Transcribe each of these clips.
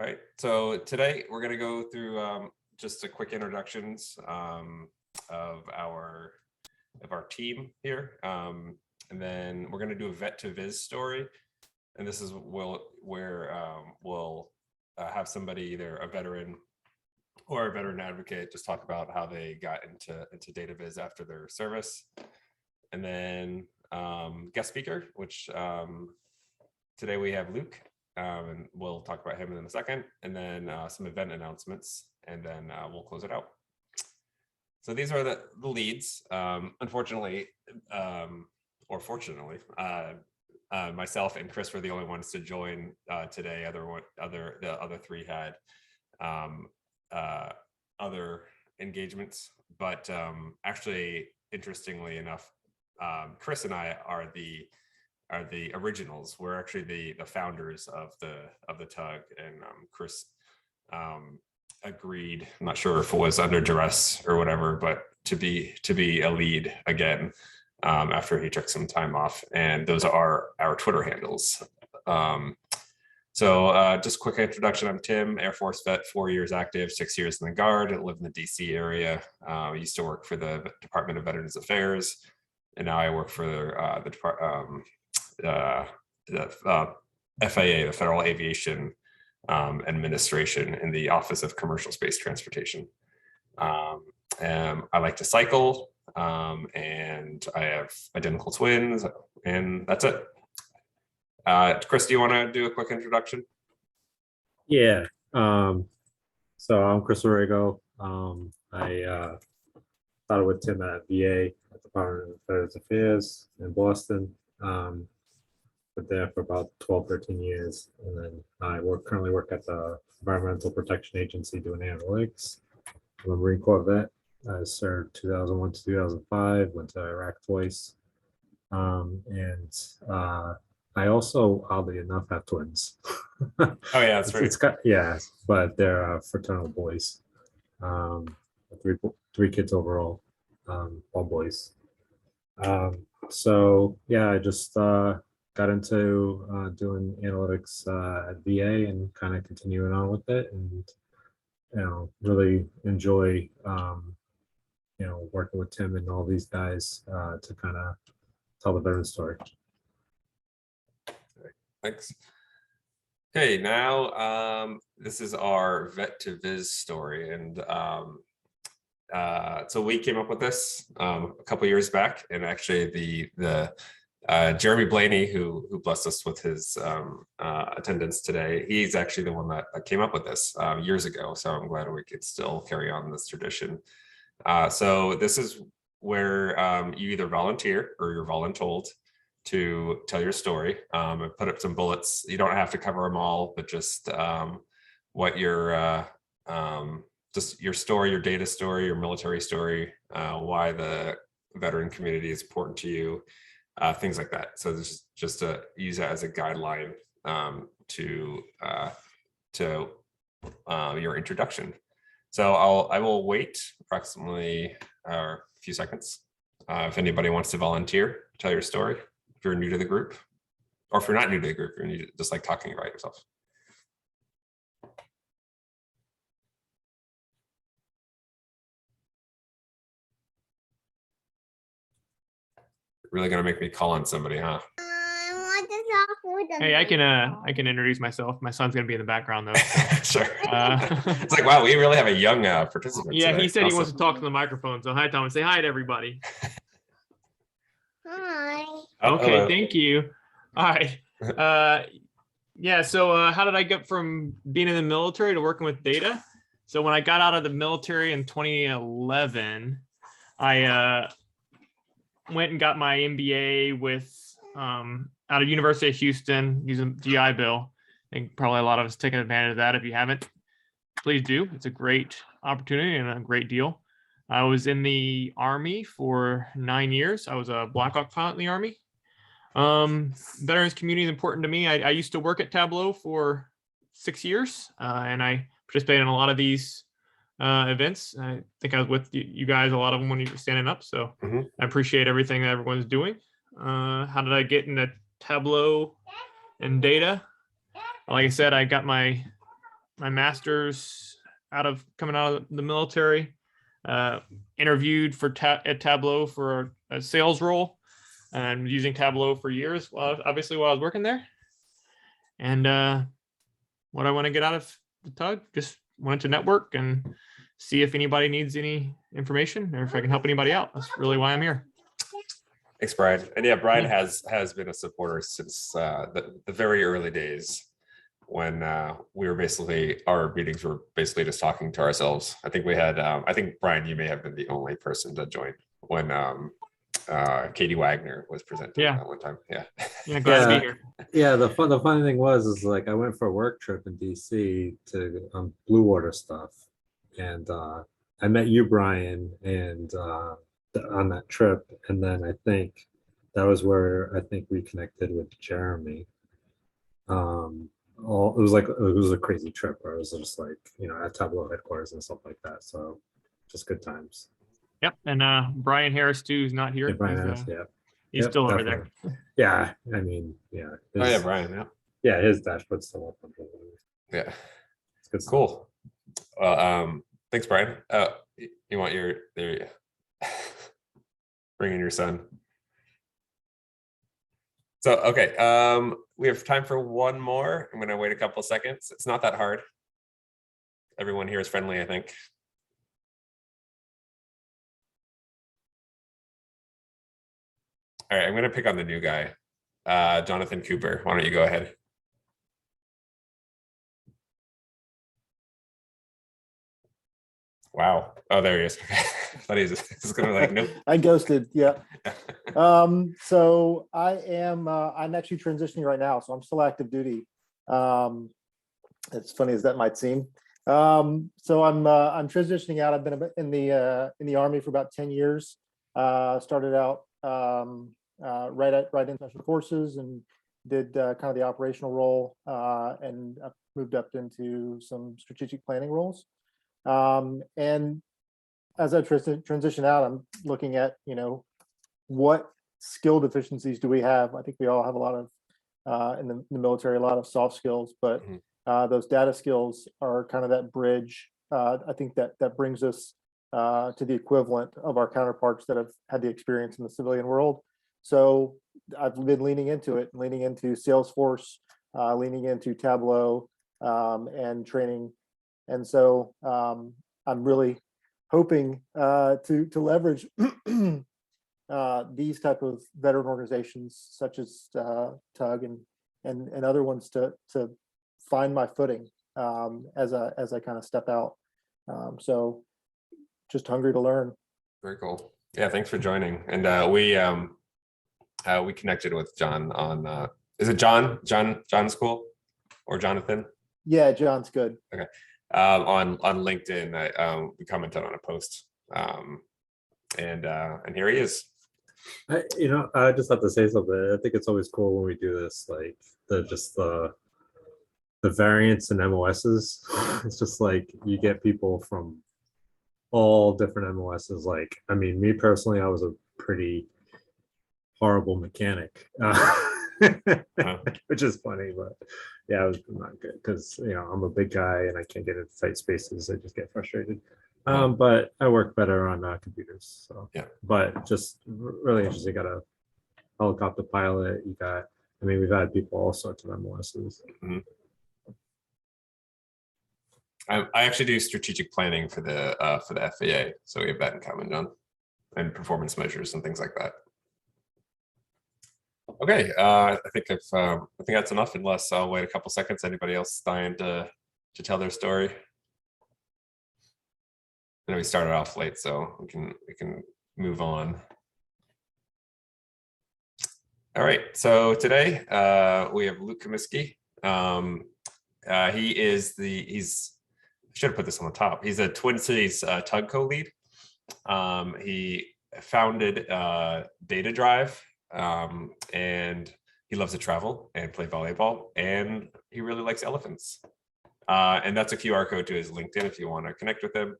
All right, so today we're going to go through just a quick introductions of our team here, and then we're going to do a VettoVis story, and this is where we'll have somebody, either a veteran or a veteran advocate, just talk about how they got into data viz after their service, and then guest speaker, which today we have Luke. And we'll talk about him in a second, and then some event announcements, and then we'll close it out. So these are the leads. Unfortunately, or fortunately, myself and Chris were the only ones to join today. The other three had other engagements, but actually, interestingly enough, Chris and I are the originals. We're actually the founders of the tug, and Chris agreed, I'm not sure if it was under duress or whatever, but to be a lead again after he took some time off. And those are our Twitter handles. So just quick introduction. I'm Tim, Air Force vet, 4 years active, 6 years in the Guard. I live in the DC area. I used to work for the Department of Veterans Affairs, and now I work for the FAA, the Federal Aviation Administration, in the Office of Commercial Space Transportation. I like to cycle, and I have identical twins, and that's it. Chris, do you want to do a quick introduction? Yeah. So I'm Chris Orrego. I started with Tim at VA, at the Department of Veterans Affairs in Boston. But there for about 12, 13 years. And then I currently work at the Environmental Protection Agency doing analytics. I'm a Marine Corps vet. I served 2001 to 2005, went to Iraq twice. I also, oddly enough, have twins. Oh yeah, that's right. Yeah, but they're fraternal boys. Three kids overall, all boys. So yeah, I just got into doing analytics at VA and kind of continuing on with it, and really enjoy working with Tim and all these guys to kind of tell the veteran story. Thanks. Okay, now this is our VettoVis story, and so we came up with this a couple years back, and actually the Jeremy Blaney, who blessed us with his attendance today, he's actually the one that came up with this years ago. So I'm glad we could still carry on this tradition. So this is where you either volunteer or you're voluntold to tell your story. I put up some bullets. You don't have to cover them all, but just what your story, your data story, your military story, why the veteran community is important to you. Things like that. So this is just to use that as a guideline to your introduction. So I will wait approximately a few seconds. If anybody wants to volunteer, tell your story. If you're new to the group, or if you're not new to the group, you're just like talking about yourself. Really gonna make me call on somebody, huh? Hey, I can introduce myself. My son's gonna be in the background though. So. Sure. It's like, wow, we really have a young participant. Yeah, today. he said Awesome. He wants to talk to the microphone. So hi, Tom. Say hi to everybody. Hi. Okay, thank you. All right. Yeah. So how did I get from being in the military to working with data? So when I got out of the military in 2011, I went and got my MBA with out of University of Houston using GI Bill. I think probably a lot of us taken advantage of that. If you haven't, please do. It's a great opportunity and a great deal. I was in the Army for 9 years. I was a Black Hawk pilot in the Army. Veterans community is important to me. I used to work at Tableau for 6 years, and I participated in a lot of these events. I think I was with you guys, a lot of them when you were standing up. So I appreciate everything that everyone's doing. How did I get into Tableau and data? Like I said, I got my my master's coming out of the military. Interviewed for at Tableau for a sales role, and using Tableau for years. Well, obviously while I was working there. And what I want to get out of the tug, just wanted to network and see if anybody needs any information or if I can help anybody out. That's really why I'm here. Thanks, Brian. And yeah, Brian has been a supporter since the very early days when we were basically, our meetings were basically just talking to ourselves. I think we had, I think Brian, you may have been the only person to join when Katie Wagner was presenting Yeah. that one time. Yeah. Yeah, glad to be here. Yeah, the funny thing was like I went for a work trip in DC to Blue Water stuff, and I met you, Brian, and on that trip, and then I think that was where I think we connected with Jeremy. It was a crazy trip where it was just like, at Tableau headquarters and stuff like that. So just good times. Yep. And Brian Harris too is not here. Yeah, Brian Harris, yeah. He's Yep, still over definitely. there. Yeah, I mean, yeah. Oh yeah, Brian. Yeah. Yeah, his dashboard's still up. Yeah. It's good stuff. Cool. Well, thanks, Brian. You want there? Bring in your son. So, okay, we have time for one more. I'm going to wait a couple of seconds. It's not that hard. Everyone here is friendly, I think. All right, I'm going to pick on the new guy, Jonathan Cooper. Why don't you go ahead? Wow. Oh, there he is. I thought he was just going to like, nope. I ghosted. Yeah. So I'm actually transitioning right now. So I'm still active duty. As funny as that might seem. So I'm transitioning out. I've been in the Army for about 10 years. Started out right in special forces and did kind of the operational role, and moved up into some strategic planning roles. And as I transition out, I'm looking at, what skill deficiencies do we have? I think we all have a lot of, in the military, a lot of soft skills, but those data skills are kind of that bridge. I think that brings us to the equivalent of our counterparts that have had the experience in the civilian world. So I've been leaning into Salesforce, leaning into Tableau, and training. And so I'm really hoping to leverage these type of veteran organizations such as TUG and other ones to find my footing as I kind of step out. So just hungry to learn. Very cool. Yeah, thanks for joining. And we connected with John on is it John's cool or Jonathan? Yeah, John's good. Okay. On LinkedIn, we commented on a post, and here he is. I just have to say something. I think it's always cool when we do this, like the variance in MOSs. It's just like you get people from all different MOSs. Like, I mean, me personally, I was a pretty horrible mechanic, which is funny, but yeah, it was not good because I'm a big guy and I can't get into tight spaces. I just get frustrated. But I work better on computers. So yeah. But just really interesting. You got a helicopter pilot. We've had people all sorts of MOSs. Mm-hmm. I actually do strategic planning for the FAA, so we have that in common, John, and performance measures and things like that. Okay, I think that's enough. Unless I'll wait a couple seconds. Anybody else dying to tell their story? I know we started off late, so we can move on. All right, so today we have Luke Comiskey. He's I should have put this on the top. He's a Twin Cities TUG co-lead. He founded Data Drive, and he loves to travel and play volleyball, and he really likes elephants. And that's a QR code to his LinkedIn if you want to connect with him.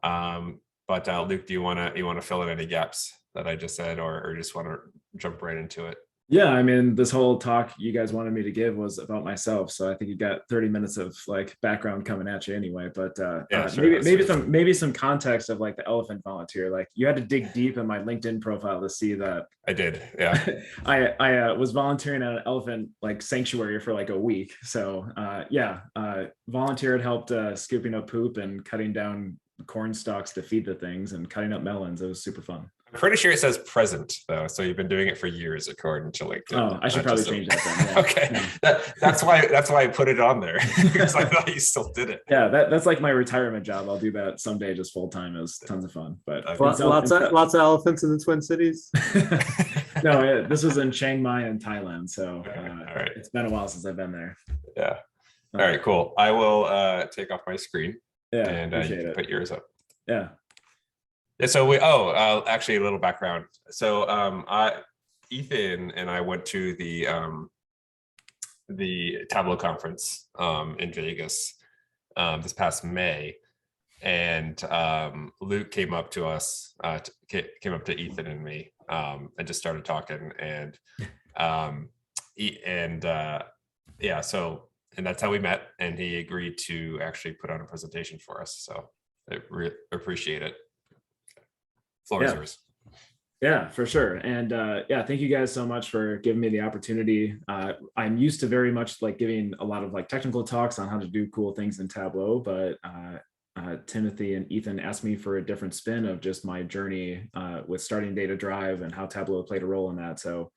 But Luke, do you want to fill in any gaps that I just said, or just want to jump right into it? Yeah, I mean, this whole talk you guys wanted me to give was about myself, so I think you got 30 minutes of like background coming at you anyway. But Yeah, sure, maybe that's maybe fair. some context of like the elephant volunteer. Like you had to dig deep in my LinkedIn profile to see that I did. Yeah. I was volunteering at an elephant like sanctuary for like a week. So volunteered, helped scooping up poop and cutting down corn stalks to feed the things and cutting up melons. It was super fun. I'm pretty sure it says present though, so you've been doing it for years according to LinkedIn. Oh, I should not probably just a- change that then. Yeah. Okay, Yeah. that's why I put it on there because I thought you still did it. Yeah, that's like my retirement job. I'll do that someday just full time. It was tons of fun. But Okay. Lots of elephants in the Twin Cities. no, this was in Chiang Mai in Thailand. So Okay, all right. it's been a while since I've been there. Yeah. All right, cool. I will take off my screen Yeah, and you appreciate can it. put yours up. Yeah. Yeah, so actually a little background. So Ethan and I went to the Tableau conference in Vegas this past May, and Luke came up to us, came up to Ethan and me, and just started talking, and and that's how we met, and he agreed to actually put on a presentation for us. So I appreciate it. Floor is yours. Yeah, for sure. And thank you guys so much for giving me the opportunity. I'm used to very much like giving a lot of like technical talks on how to do cool things in Tableau, but Timothy and Ethan asked me for a different spin of just my journey with starting Data Drive and how Tableau played a role in that. So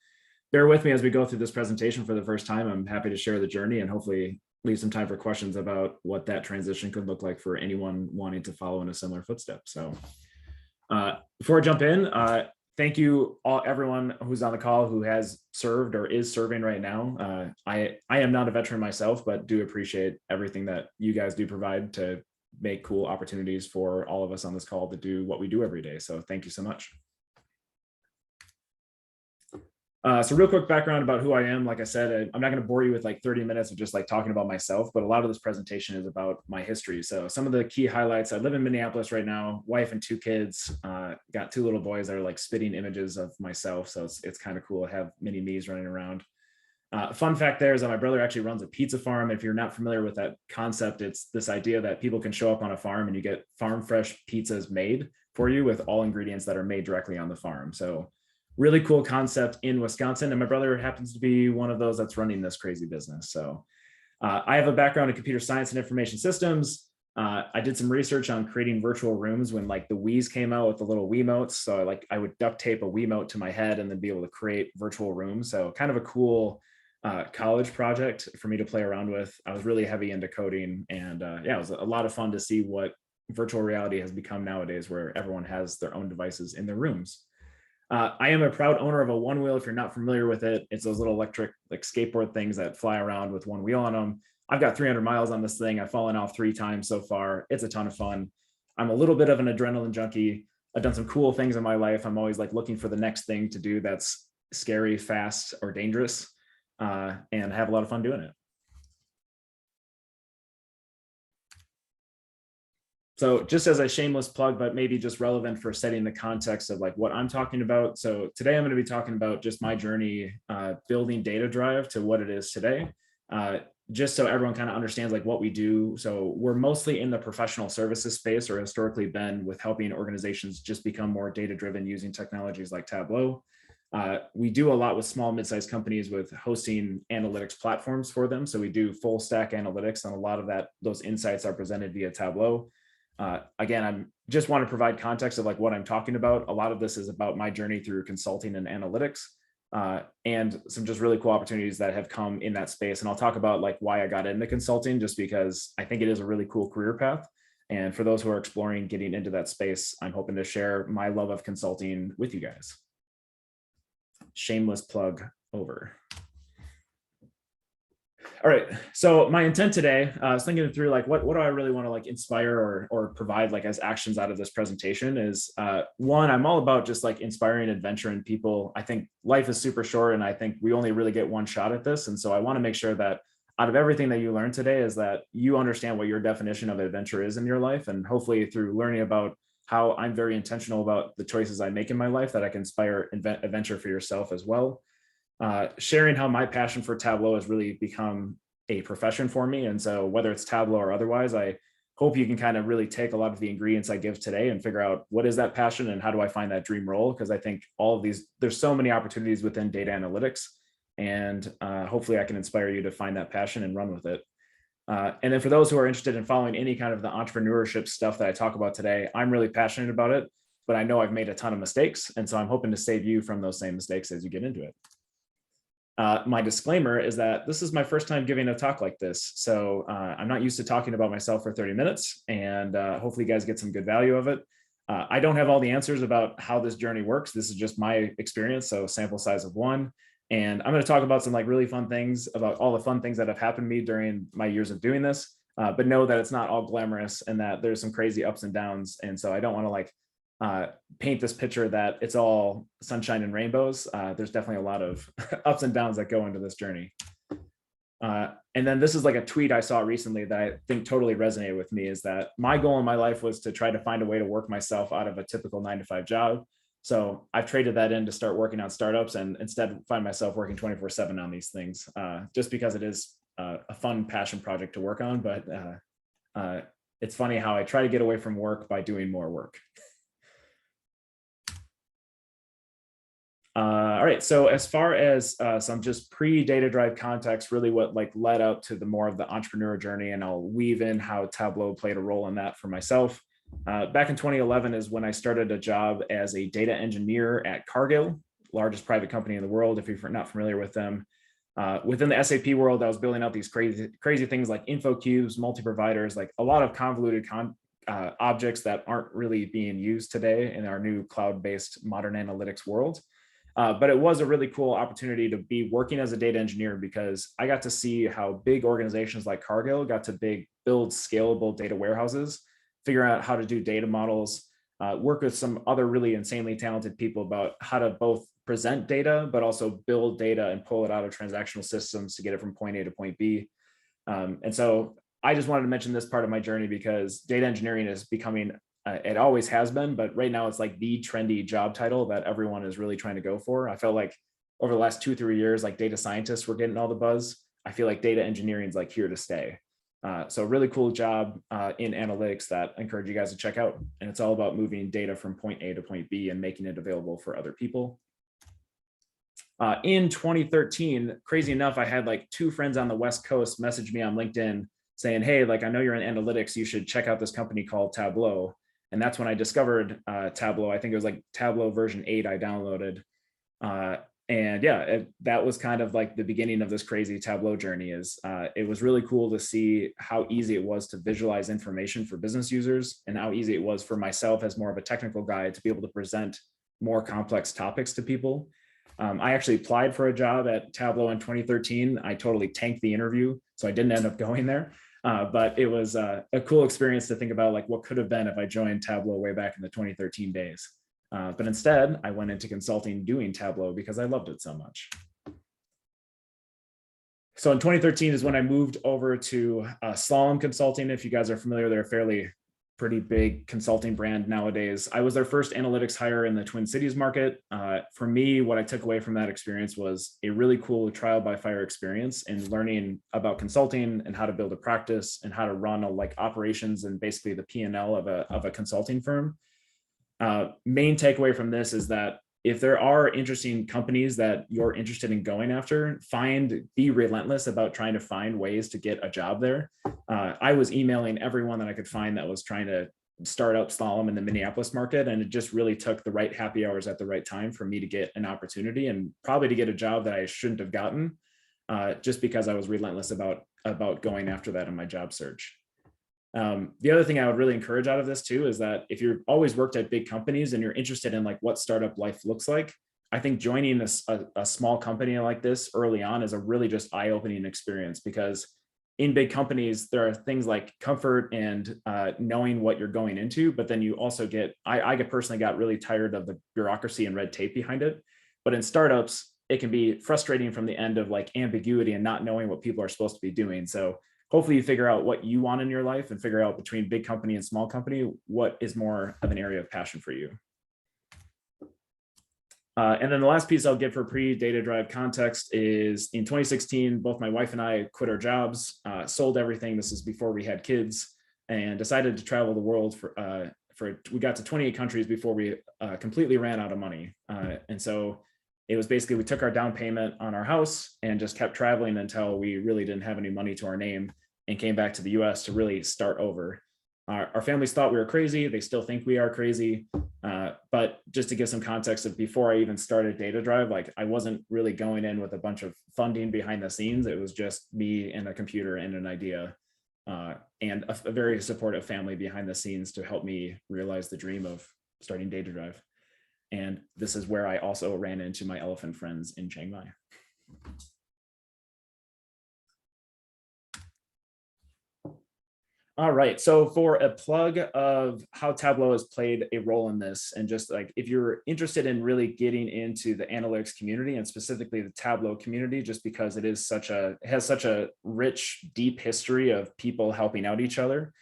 bear with me as we go through this presentation for the first time. I'm happy to share the journey and hopefully leave some time for questions about what that transition could look like for anyone wanting to follow in a similar footstep. So before I jump in, thank you everyone who's on the call who has served or is serving right now. I am not a veteran myself, but do appreciate everything that you guys do provide to make cool opportunities for all of us on this call to do what we do every day. So thank you so much. So real quick background about who I am. Like I said, I'm not going to bore you with like 30 minutes of just like talking about myself, but a lot of this presentation is about my history. So some of the key highlights: I live in Minneapolis right now, wife and 2 kids, got 2 little boys that are like spitting images of myself. So it's kind of cool to have mini me's running around. Fun fact there is that my brother actually runs a pizza farm. If you're not familiar with that concept, it's this idea that people can show up on a farm and you get farm fresh pizzas made for you with all ingredients that are made directly on the farm. So really cool concept in Wisconsin. And my brother happens to be one of those that's running this crazy business. So I have a background in computer science and information systems. I did some research on creating virtual rooms when like the Wii's came out with the little Wiimotes. So I would duct tape a Wiimote to my head and then be able to create virtual rooms. So kind of a cool college project for me to play around with. I was really heavy into coding, and it was a lot of fun to see what virtual reality has become nowadays, where everyone has their own devices in their rooms. I am a proud owner of a one wheel. If you're not familiar with it, it's those little electric like skateboard things that fly around with one wheel on them. I've got 300 miles on this thing. I've fallen off 3 times so far. It's a ton of fun. I'm a little bit of an adrenaline junkie. I've done some cool things in my life. I'm always like looking for the next thing to do that's scary, fast, or dangerous, and have a lot of fun doing it. So just as a shameless plug, but maybe just relevant for setting the context of like what I'm talking about. So today I'm going to be talking about just my journey building Data Drive to what it is today, just so everyone kind of understands like what we do. So we're mostly in the professional services space, or historically been, with helping organizations just become more data driven using technologies like Tableau. We do a lot with small, mid-sized companies with hosting analytics platforms for them. So we do full stack analytics, and a lot of those insights are presented via Tableau. Again, I'm just want to provide context of like what I'm talking about. A lot of this is about my journey through consulting and analytics, and some just really cool opportunities that have come in that space. And I'll talk about like why I got into consulting, just because I think it is a really cool career path. And for those who are exploring getting into that space, I'm hoping to share my love of consulting with you guys. Shameless plug over. All right, so my intent today, I was thinking through like what do I really want to like inspire or provide like as actions out of this presentation is one, I'm all about just like inspiring adventure in people. I think life is super short, and I think we only really get one shot at this. And so I want to make sure that out of everything that you learn today is that you understand what your definition of adventure is in your life. And hopefully through learning about how I'm very intentional about the choices I make in my life, that I can inspire adventure for yourself as well. sharing how my passion for Tableau has really become a profession for me. And so whether it's Tableau or otherwise, I hope you can kind of really take a lot of the ingredients I give today and figure out what is that passion and how do I find that dream role? Because I think all of these, there's so many opportunities within data analytics, and hopefully I can inspire you to find that passion and run with it. And then for those who are interested in following any kind of the entrepreneurship stuff that I talk about today, I'm really passionate about it, but I know I've made a ton of mistakes. And so I'm hoping to save you from those same mistakes as you get into it. My disclaimer is that this is my first time giving a talk like this. So I'm not used to talking about myself for 30 minutes, and hopefully you guys get some good value of it. I don't have all the answers about how this journey works. This is just my experience, so sample size of 1. And I'm going to talk about some like really fun things, about all the fun things that have happened to me during my years of doing this, but know that it's not all glamorous and that there's some crazy ups and downs. And so I don't want to like paint this picture that it's all sunshine and rainbows. There's definitely a lot of ups and downs that go into this journey. And then this is like a tweet I saw recently that I think totally resonated with me, is that my goal in my life was to try to find a way to work myself out of a typical 9-to-5 job. So I've traded that in to start working on startups and instead find myself working 24/7 on these things, just because it is a fun passion project to work on. But it's funny how I try to get away from work by doing more work. All right, so as far as some just pre-data drive context, really what like led up to the more of the entrepreneur journey, and I'll weave in how Tableau played a role in that for myself. Back in 2011 is when I started a job as a data engineer at Cargill, largest private company in the world, if you're not familiar with them. Within the SAP world, I was building out these crazy things like info cubes, multi-providers, like a lot of convoluted objects that aren't really being used today in our new cloud-based modern analytics world. But it was a really cool opportunity to be working as a data engineer, because I got to see how big organizations like Cargill got to build scalable data warehouses, figure out how to do data models, work with some other really insanely talented people about how to both present data, but also build data and pull it out of transactional systems to get it from point A to point B. And so I just wanted to mention this part of my journey because data engineering is becoming, it always has been, but right now it's like the trendy job title that everyone is really trying to go for. I felt like over the last 2-3 years, like data scientists were getting all the buzz. I feel like data engineering is like here to stay. So really cool job in analytics that I encourage you guys to check out. And it's all about moving data from point A to point B and making it available for other people. In 2013, crazy enough, I had like 2 friends on the West Coast message me on LinkedIn saying, hey, like, I know you're in analytics, you should check out this company called Tableau. And that's when I discovered Tableau. I think it was like Tableau version 8 I downloaded. And yeah, that was kind of like the beginning of this crazy Tableau journey. It was really cool to see how easy it was to visualize information for business users, and how easy it was for myself as more of a technical guy to be able to present more complex topics to people. I actually applied for a job at Tableau in 2013. I totally tanked the interview, so I didn't end up going there. But it was a cool experience to think about, like, what could have been if I joined Tableau way back in the 2013 days. But instead, I went into consulting doing Tableau because I loved it so much. So in 2013 is when I moved over to Slalom Consulting. If you guys are familiar, they're a fairly pretty big consulting brand nowadays. I was their first analytics hire in the Twin Cities market. For me, what I took away from that experience was a really cool trial by fire experience in learning about consulting and how to build a practice and how to run like operations and basically the P&L of a consulting firm. Main takeaway from this is that if there are interesting companies that you're interested in going after, be relentless about trying to find ways to get a job there. I was emailing everyone that I could find that was trying to start up slalom in the Minneapolis market. And it just really took the right happy hours at the right time for me to get an opportunity, and probably to get a job that I shouldn't have gotten, just because I was relentless about going after that in my job search. The other thing I would really encourage out of this too is that if you've always worked at big companies and you're interested in like what startup life looks like, I think joining a small company like this early on is a really just eye-opening experience, because in big companies, there are things like comfort and knowing what you're going into, but then you also I personally got really tired of the bureaucracy and red tape behind it. But in startups, it can be frustrating from the end of like ambiguity and not knowing what people are supposed to be doing. So hopefully you figure out what you want in your life and figure out between big company and small company, what is more of an area of passion for you. And then the last piece I'll give for pre-data drive context is in 2016, both my wife and I quit our jobs, sold everything. This is before we had kids, and decided to travel the world we got to 28 countries before we completely ran out of money. And so it was basically, we took our down payment on our house and just kept traveling until we really didn't have any money to our name, and came back to the US to really start over. Our families thought we were crazy. They still think we are crazy. But just to give some context of before I even started Data Drive, like I wasn't really going in with a bunch of funding behind the scenes. It was just me and a computer and an idea, and a very supportive family behind the scenes to help me realize the dream of starting Data Drive. And this is where I also ran into my elephant friends in Chiang Mai. All right, so for a plug of how Tableau has played a role in this, and just like if you're interested in really getting into the analytics community and specifically the Tableau community, just because it has such a rich, deep history of people helping out each other.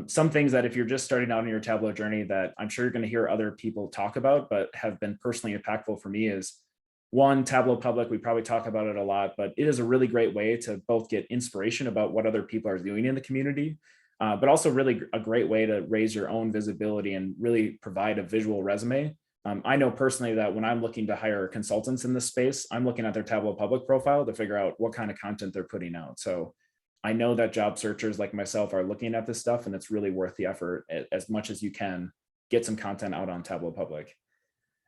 Some things that if you're just starting out in your Tableau journey that I'm sure you're going to hear other people talk about, but have been personally impactful for me is one, Tableau Public. We probably talk about it a lot, but it is a really great way to both get inspiration about what other people are doing in the community, but also really a great way to raise your own visibility and really provide a visual resume. I know personally that when I'm looking to hire consultants in this space, I'm looking at their Tableau Public profile to figure out what kind of content they're putting out. So I know that job searchers like myself are looking at this stuff, and it's really worth the effort. As much as you can, get some content out on Tableau Public.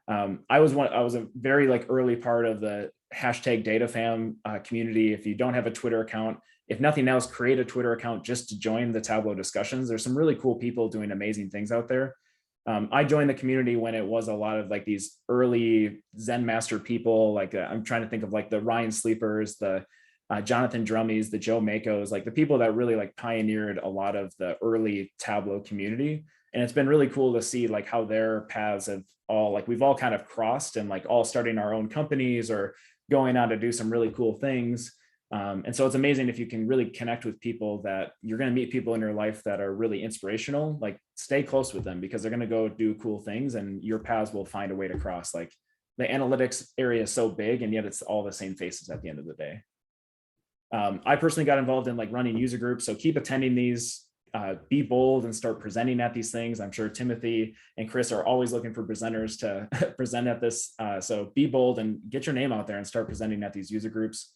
I was a very early part of the #DataFam community. If you don't have a Twitter account, if nothing else, create a Twitter account just to join the Tableau discussions. There's some really cool people doing amazing things out there. I joined the community when it was a lot of these early Zen master people. I'm trying to think of the Ryan Sleepers, the Jonathan Drummies, the Joe Makos, the people that really pioneered a lot of the early Tableau community. And it's been really cool to see how their paths have all we've all kind of crossed, and all starting our own companies or going on to do some really cool things. And so it's amazing if you can really connect with people that you're going to meet people in your life that are really inspirational. Stay close with them, because they're going to go do cool things and your paths will find a way to cross. The analytics area is so big, and yet it's all the same faces at the end of the day. I personally got involved in running user groups, so keep attending these. Be bold and start presenting at these things. I'm sure Timothy and Chris are always looking for presenters to present at this. So be bold and get your name out there and start presenting at these user groups.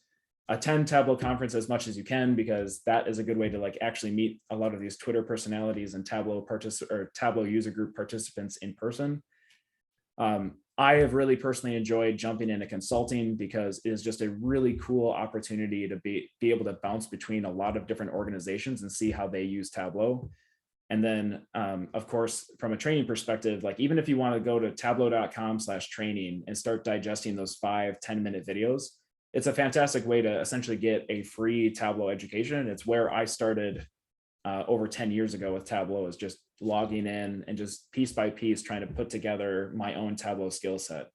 Attend Tableau conference as much as you can, because that is a good way to actually meet a lot of these Twitter personalities and Tableau user group participants in person. I have really personally enjoyed jumping into consulting, because it is just a really cool opportunity to be able to bounce between a lot of different organizations and see how they use Tableau. And then, of course, from a training perspective, even if you want to go to tableau.com/training and start digesting those 5-10 minute videos, it's a fantastic way to essentially get a free Tableau education. It's where I started over 10 years ago with Tableau, is just logging in and just piece by piece trying to put together my own Tableau skill set.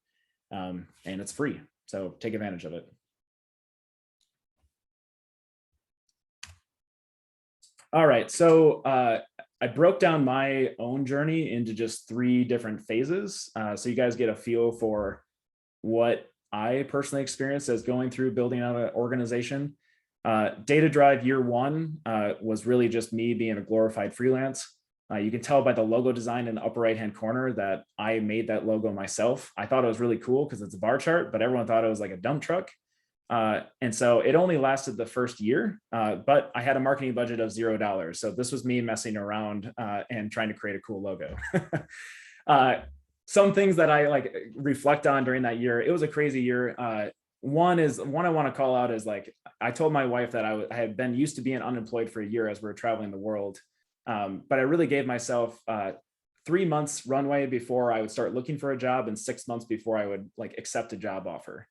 And it's free, so take advantage of it. All right, so I broke down my own journey into just 3 different phases, so you guys get a feel for what I personally experienced as going through building out an organization. Data Drive year 1 was really just me being a glorified freelance. You can tell by the logo design in the upper right-hand corner that I made that logo myself. I thought it was really cool because it's a bar chart, but everyone thought it was like a dump truck. And so it only lasted the first year, but I had a marketing budget of $0. So this was me messing around and trying to create a cool logo. Some things that I reflect on during that year, it was a crazy year. One I want to call out is I told my wife that I had been used to being unemployed for a year as we were traveling the world. But I really gave myself 3 months runway before I would start looking for a job, and 6 months before I would accept a job offer.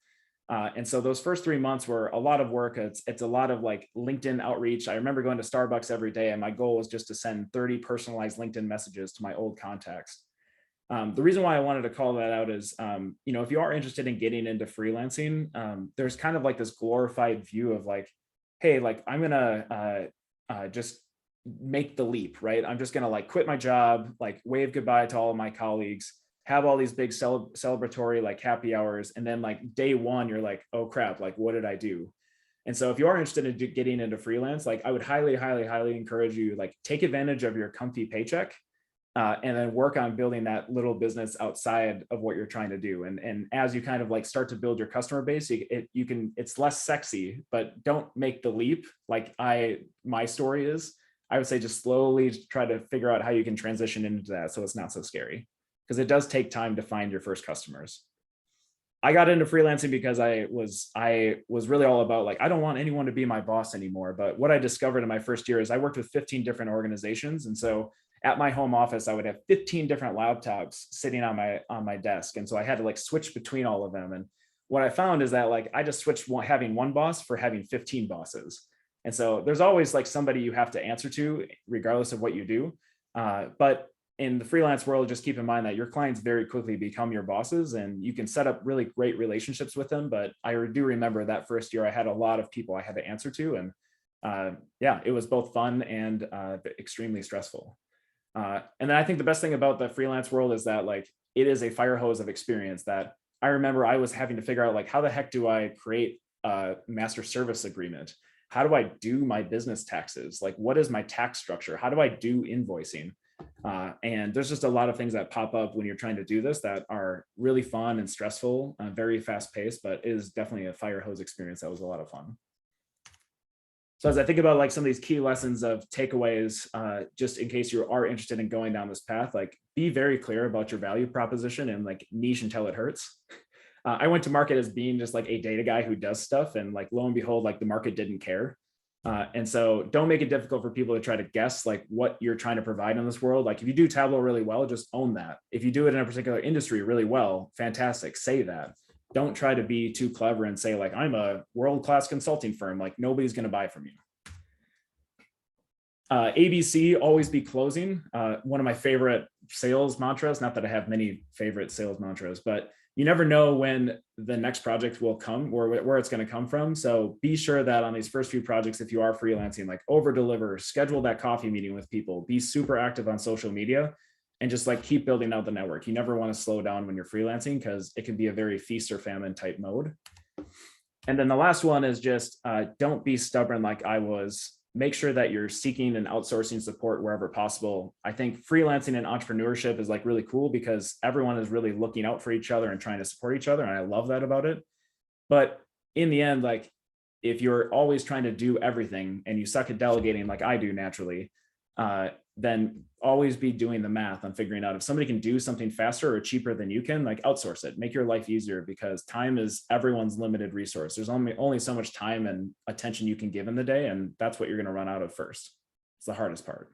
And so those first 3 months were a lot of work. It's a lot of LinkedIn outreach. I remember going to Starbucks every day, and my goal was just to send 30 personalized LinkedIn messages to my old contacts. The reason why I wanted to call that out is, if you are interested in getting into freelancing, there's kind of this glorified view of hey, I'm gonna just make the leap, right? I'm just gonna quit my job, wave goodbye to all of my colleagues, have all these big celebratory like happy hours, and then like day one, you're like, oh crap, like what did I do? And so if you are interested in getting into freelance, like I would highly, highly, highly encourage you, like take advantage of your comfy paycheck, and then work on building that little business outside of what you're trying to do. And as you kind of like start to build your customer base, it's less sexy, but don't make the leap like my story is. I would say just slowly try to figure out how you can transition into that so it's not so scary, because it does take time to find your first customers. I got into freelancing because I was really all about like, I don't want anyone to be my boss anymore. But what I discovered in my first year is I worked with 15 different organizations. And so at my home office, I would have 15 different laptops sitting on my desk. And so I had to like switch between all of them. And what I found is that like, I just switched having one boss for having 15 bosses. And so there's always like somebody you have to answer to, regardless of what you do. But in the freelance world, just keep in mind that your clients very quickly become your bosses, and you can set up really great relationships with them. But I do remember that first year I had a lot of people I had to answer to, and yeah, it was both fun and extremely stressful. And then I think the best thing about the freelance world is that like, it is a fire hose of experience that I remember I was having to figure out like, how the heck do I create a master service agreement? How do I do my business taxes? Like, what is my tax structure? How do I do invoicing? And there's just a lot of things that pop up when you're trying to do this that are really fun and stressful, very fast paced, but it is definitely a fire hose experience that was a lot of fun. So as I think about like some of these key lessons of takeaways, just in case you are interested in going down this path, like be very clear about your value proposition and like niche until it hurts. I went to market as being just like a data guy who does stuff, and like lo and behold, like the market didn't care. And so don't make it difficult for people to try to guess like what you're trying to provide in this world. Like if you do Tableau really well, just own that. If you do it in a particular industry really well, fantastic, say that. Don't try to be too clever and say like, I'm a world-class consulting firm. Like nobody's going to buy from you. ABC, always be closing. One of my favorite sales mantras, not that I have many favorite sales mantras, but you never know when the next project will come or where it's going to come from. So be sure that on these first few projects, if you are freelancing, like over deliver, schedule that coffee meeting with people, be super active on social media, and just like keep building out the network. You never want to slow down when you're freelancing because it can be a very feast or famine type mode. And then the last one is just don't be stubborn like I was. Make sure that you're seeking and outsourcing support wherever possible. I think freelancing and entrepreneurship is like really cool because everyone is really looking out for each other and trying to support each other. And I love that about it. But in the end, like if you're always trying to do everything and you suck at delegating like I do naturally, then always be doing the math on figuring out if somebody can do something faster or cheaper than you can, like outsource it, make your life easier, because time is everyone's limited resource. There's only so much time and attention you can give in the day, and that's what you're going to run out of first. It's the hardest part.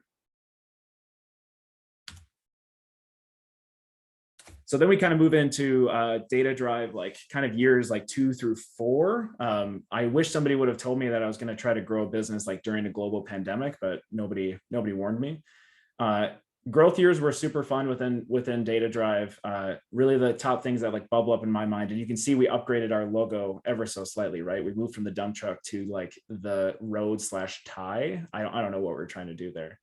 So then we kind of move into data drive, like kind of years like 2 through 4. I wish somebody would have told me that I was going to try to grow a business like during a global pandemic, but nobody warned me. Growth years were super fun within data drive. Really the top things that like bubble up in my mind, and you can see we upgraded our logo ever so slightly, right? We moved from the dump truck to like the road/tie. I don't know what we're trying to do there.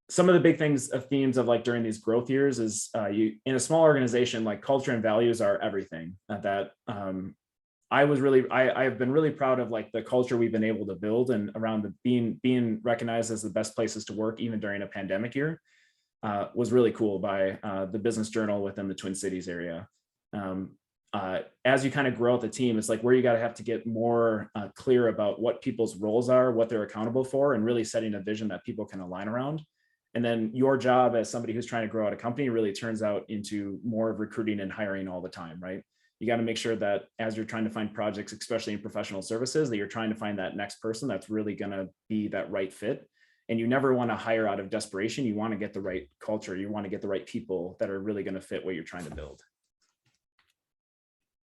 Some of the big things of themes of like during these growth years is you in a small organization, like culture and values are everything. I've been really proud of like the culture we've been able to build, and around the being recognized as the best places to work even during a pandemic year was really cool by the Business Journal within the Twin Cities area. As you kind of grow out the team, it's like where you have to get more clear about what people's roles are, what they're accountable for, and really setting a vision that people can align around. And then your job as somebody who's trying to grow out a company really turns out into more of recruiting and hiring all the time, right? You got to make sure that as you're trying to find projects, especially in professional services, that you're trying to find that next person that's really going to be that right fit. And you never want to hire out of desperation. You want to get the right culture. You want to get the right people that are really going to fit what you're trying to build.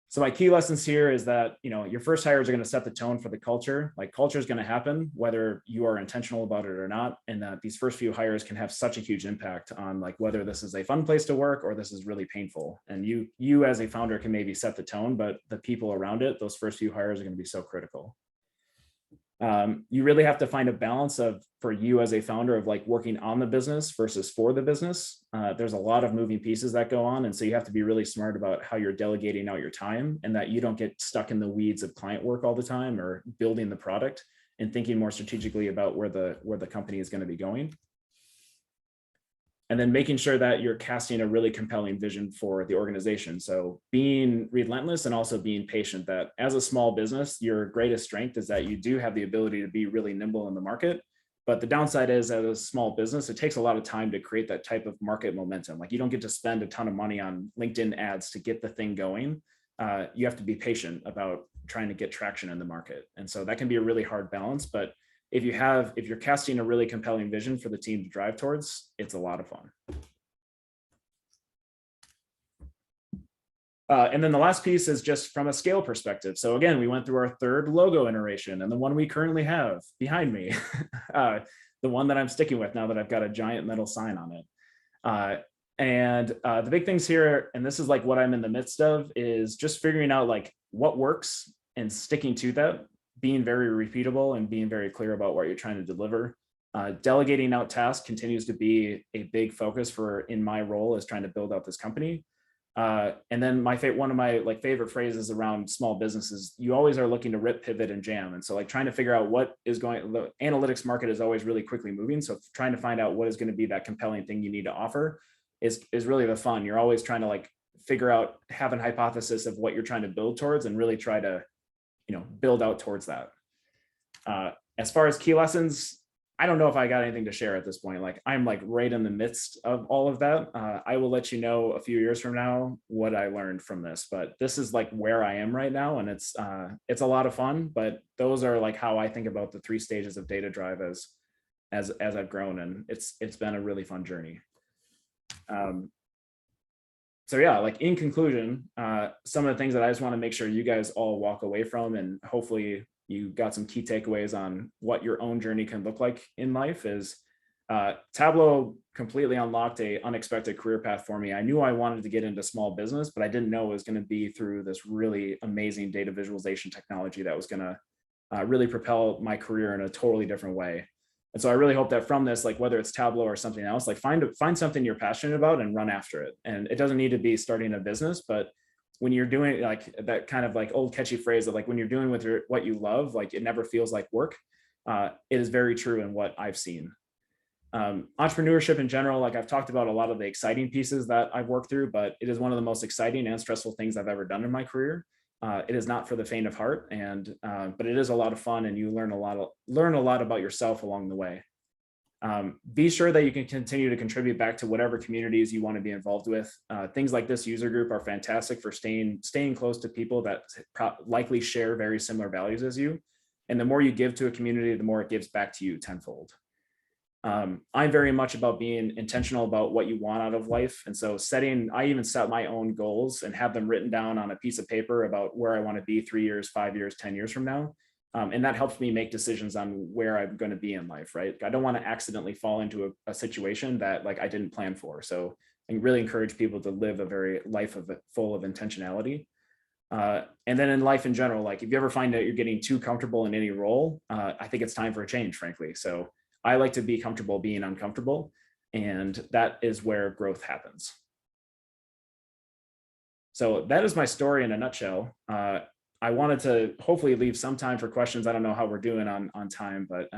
So my key lessons here is that, your first hires are going to set the tone for the culture. Like culture is going to happen whether you are intentional about it or not. And that these first few hires can have such a huge impact on like whether this is a fun place to work or this is really painful. And you as a founder can maybe set the tone, but the people around it, those first few hires are going to be so critical. You really have to find a balance of, for you as a founder, of like working on the business versus for the business. There's a lot of moving pieces that go on. And so you have to be really smart about how you're delegating out your time, and that you don't get stuck in the weeds of client work all the time or building the product, and thinking more strategically about where the company is going to be going. And then making sure that you're casting a really compelling vision for the organization. So being relentless and also being patient, that as a small business, your greatest strength is that you do have the ability to be really nimble in the market. But the downside is, as a small business, it takes a lot of time to create that type of market momentum. Like, you don't get to spend a ton of money on LinkedIn ads to get the thing going. You have to be patient about trying to get traction in the market. And so that can be a really hard balance. But if you're casting a really compelling vision for the team to drive towards, it's a lot of fun. And then the last piece is just from a scale perspective. So again, we went through our third logo iteration, and the one we currently have behind me, the one that I'm sticking with now that I've got a giant metal sign on it. And the big things here, and this is like what I'm in the midst of, is just figuring out like what works and sticking to that, being very repeatable and being very clear about what you're trying to deliver. Delegating out tasks continues to be a big focus in my role as trying to build out this company. And then one of my like favorite phrases around small businesses, you always are looking to rip, pivot, and jam. And so like trying to figure out what is the analytics market is always really quickly moving. So trying to find out what is going to be that compelling thing you need to offer is really the fun. You're always trying to like figure out, have an hypothesis of what you're trying to build towards, and really try to, build out towards that. As far as key lessons, I don't know if I got anything to share at this point. Like, I'm like right in the midst of all of that. I will let you know a few years from now what I learned from this, but this is like where I am right now. And it's a lot of fun, but those are like how I think about the 3 stages of data drive as I've grown. And it's been a really fun journey. So yeah, like in conclusion, some of the things that I just want to make sure you guys all walk away from, and hopefully you got some key takeaways on what your own journey can look like in life, is Tableau completely unlocked a unexpected career path for me. I knew I wanted to get into small business, but I didn't know it was going to be through this really amazing data visualization technology that was going to really propel my career in a totally different way. And so I really hope that from this, like whether it's Tableau or something else, like find something you're passionate about and run after it. And it doesn't need to be starting a business, but when you're doing like that kind of like old catchy phrase of like, when you're doing what you love, like it never feels like work. It is very true in what I've seen. Entrepreneurship in general, like I've talked about a lot of the exciting pieces that I've worked through, but it is one of the most exciting and stressful things I've ever done in my career. It is not for the faint of heart, but it is a lot of fun, and you learn a lot about yourself along the way. Be sure that you can continue to contribute back to whatever communities you want to be involved with. Things like this user group are fantastic for staying close to people that likely share very similar values as you. And the more you give to a community, the more it gives back to you tenfold. I'm very much about being intentional about what you want out of life. And so I even set my own goals and have them written down on a piece of paper about where I want to be 3 years, 5 years, 10 years from now. And that helps me make decisions on where I'm going to be in life, right? I don't want to accidentally fall into a situation that like I didn't plan for. So I really encourage people to live a life full of intentionality. And then in life in general, like if you ever find that you're getting too comfortable in any role, I think it's time for a change, frankly. So I like to be comfortable being uncomfortable, and that is where growth happens. So that is my story in a nutshell. I wanted to hopefully leave some time for questions. I don't know how we're doing on time, but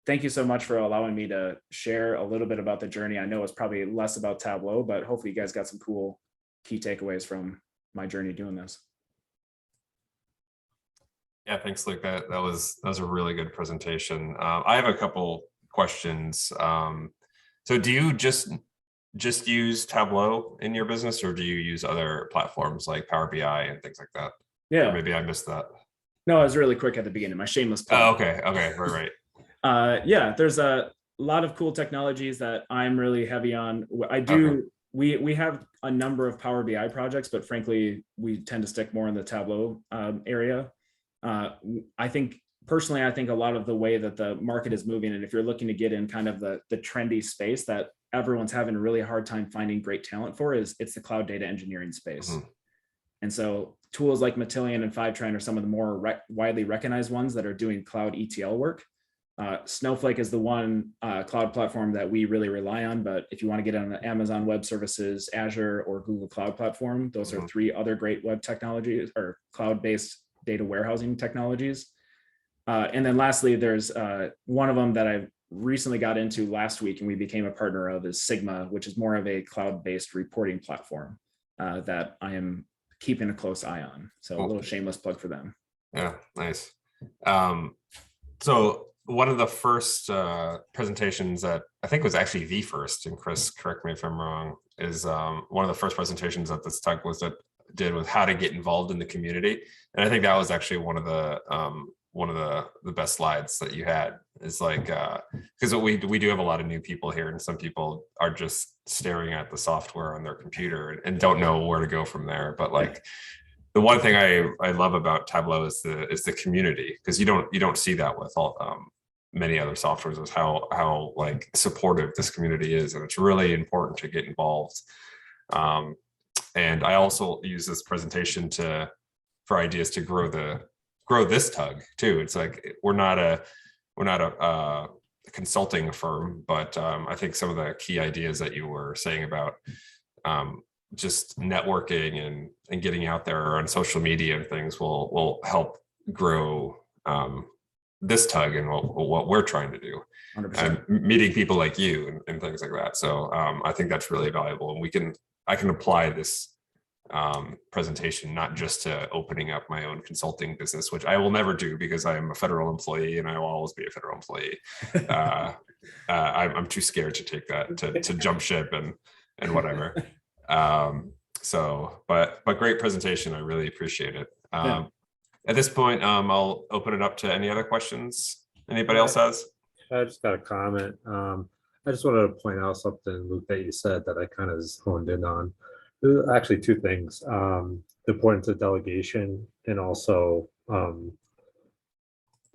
thank you so much for allowing me to share a little bit about the journey. I know it's probably less about Tableau, but hopefully you guys got some cool key takeaways from my journey doing this. Yeah, thanks, Luke. That was a really good presentation. I have a couple questions. So do you just use Tableau in your business, or do you use other platforms like Power BI and things like that? Yeah, or maybe I missed that. No, I was really quick at the beginning. My shameless plug. Oh, okay, right. Yeah, there's a lot of cool technologies that I'm really heavy on. Okay. We have a number of Power BI projects, but frankly, we tend to stick more in the Tableau area. I think personally, I think a lot of the way that the market is moving, and if you're looking to get in kind of the trendy space that everyone's having a really hard time finding great talent for, it's the cloud data engineering space. Mm-hmm. And so tools like Matillion and Fivetran are some of the more widely recognized ones that are doing cloud ETL work. Snowflake is the one cloud platform that we really rely on, but if you want to get on Amazon Web Services, Azure, or Google Cloud Platform, those are 3 other great web technologies or cloud-based data warehousing technologies. And then lastly, there's one of them that I recently got into last week and we became a partner of is Sigma, which is more of a cloud-based reporting platform that I am keeping a close eye on. So a little shameless plug for them. Yeah, nice. So one of the first presentations that I think was actually the first, and Chris, correct me if I'm wrong, is one of the first presentations that this tech did was how to get involved in the community. And I think that was actually one of the best slides that you had, is like, because we do have a lot of new people here, and some people are just staring at the software on their computer and don't know where to go from there. But like, the one thing I love about Tableau is the community, because you don't see that with all many other softwares, is how like supportive this community is, and it's really important to get involved. And I also use this presentation for ideas to grow this tug too. It's like we're not a consulting firm, but I think some of the key ideas that you were saying about just networking and getting out there on social media and things will help grow this tug and what we're trying to do. 100%. Meeting people like you and things like that. So I think that's really valuable, and I can apply this presentation not just to opening up my own consulting business, which I will never do because I am a federal employee and I will always be a federal employee. I'm too scared to take that to jump ship and whatever. But great presentation. I really appreciate it. Yeah. At this point, I'll open it up to any other questions anybody else has. I just got a comment. I just wanted to point out something, Luke, that you said that I kind of honed in on. Actually, 2 things: the importance of delegation, and also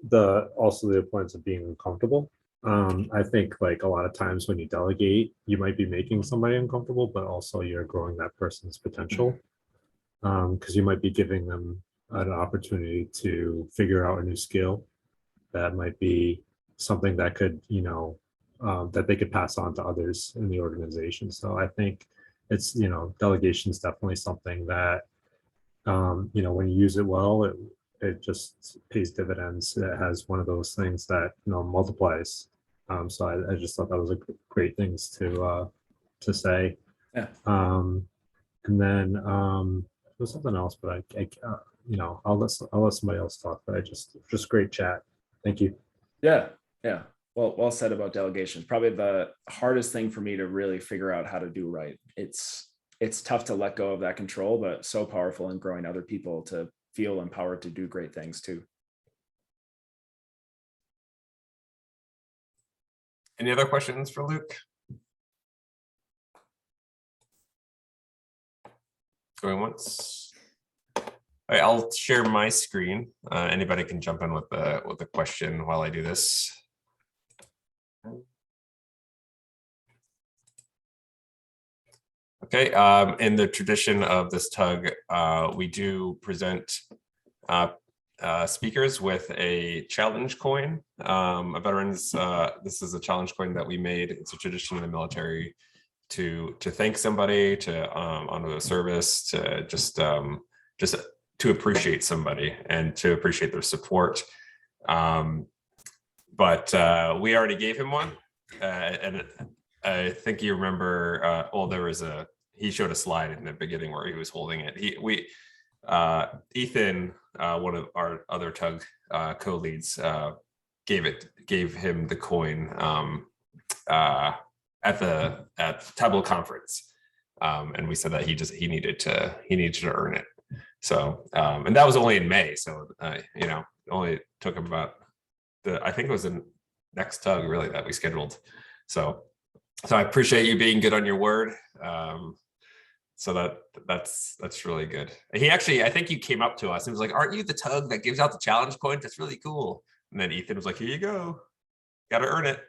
the importance of being uncomfortable. I think like a lot of times when you delegate, you might be making somebody uncomfortable, but also you're growing that person's potential, because you might be giving them an opportunity to figure out a new skill that might be something that could, that they could pass on to others in the organization. So I think it's, delegation is definitely something that, when you use it well, it just pays dividends. It has one of those things that, multiplies. So I just thought that was a great things to say. Yeah. And then there was something else, but I'll let somebody else talk. But just great chat. Thank you. Yeah. Well said about delegation. Probably the hardest thing for me to really figure out how to do right. It's tough to let go of that control, but so powerful in growing other people to feel empowered to do great things too. Any other questions for Luke? Going once. All right, I'll share my screen. Anybody can jump in with the question while I do this. Okay, in the tradition of this tug, we do present speakers with a challenge coin. A veterans, this is a challenge coin that we made. It's a tradition in the military to thank somebody, to honor the service, to just to appreciate somebody and to appreciate their support. But we already gave him one, and I think you remember. He showed a slide in the beginning where he was holding it. Ethan, one of our other tug co-leads, gave him the coin at Tableau conference, and we said that he needed to earn it. So and that was only in May, so it only took him about I think it was the next tug really that we scheduled. So I appreciate you being good on your word. So that's really good. He actually, I think you came up to us and was like, "Aren't you the tug that gives out the challenge coins? That's really cool." And then Ethan was like, "Here you go, got to earn it."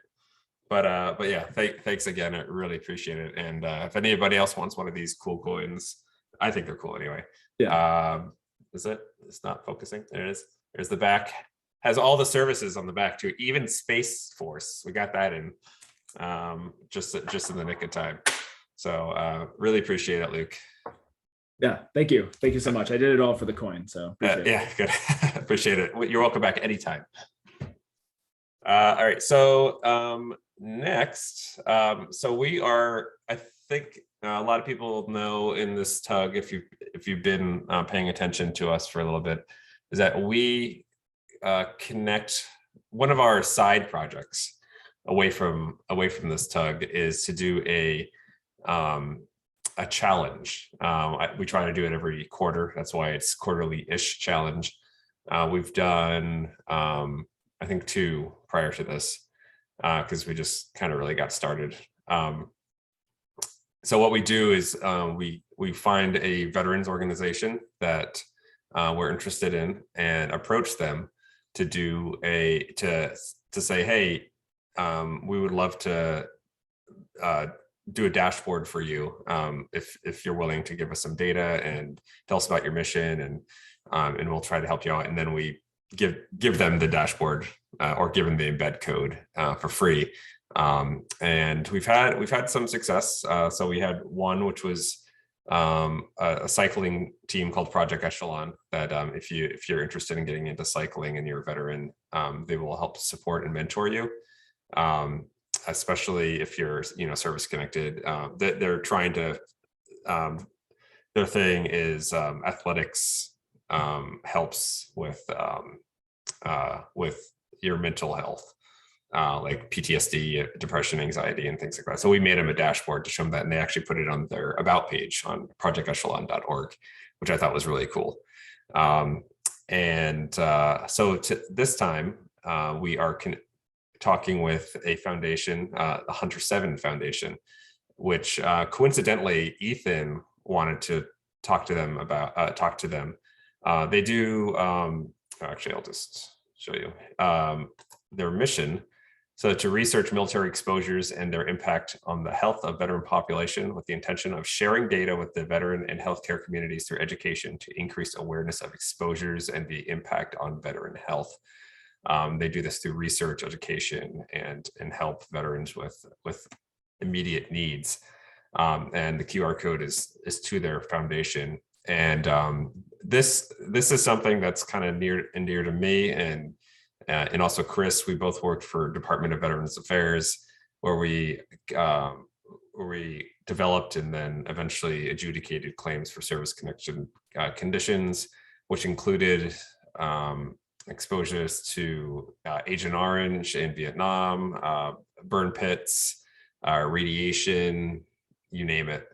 But yeah, thanks again. I really appreciate it. And if anybody else wants one of these cool coins, I think they're cool anyway. Yeah. Is it? It's not focusing. There it is. There's the back. Has all the services on the back too. Even Space Force, we got that in just in the nick of time. So really appreciate it, Luke. Yeah, thank you so much. I did it all for the coin, so appreciate it. Yeah, good. Appreciate it. You're welcome back anytime. All right, so next, so we are, I think a lot of people know in this tug, if you've been paying attention to us for a little bit, is that we connect one of our side projects away from this tug is to do a challenge. We try to do it every quarter. That's why it's quarterly-ish challenge. We've done, I think 2 prior to this, because we just kind of really got started. So what we do is we find a veterans organization that we're interested in and approach them to do to say, hey, we would love to do a dashboard for you if you're willing to give us some data and tell us about your mission, and we'll try to help you out. And then we give them the dashboard or give them the embed code for free. And we've had some success. So we had one which was a cycling team called Project Echelon that if you're interested in getting into cycling and you're a veteran, they will help support and mentor you. Especially if you're service connected. They're trying to their thing is athletics helps with your mental health, like PTSD, depression, anxiety, and things like that. So we made them a dashboard to show them that, and they actually put it on their about page on projectechelon.org, which I thought was really cool. So this time we are talking with a foundation, the Hunter 7 Foundation, which coincidentally Ethan wanted to talk to them about. They do. Actually, I'll just show you their mission. So to research military exposures and their impact on the health of veteran population, with the intention of sharing data with the veteran and healthcare communities through education to increase awareness of exposures and the impact on veteran health. They do this through research, education, and help veterans with immediate needs. And the QR code is to their foundation. And this is something that's kind of near and dear to me and also Chris. We both worked for Department of Veterans Affairs, where we developed and then eventually adjudicated claims for service connection conditions, which included exposures to Agent Orange in Vietnam, burn pits, radiation, you name it.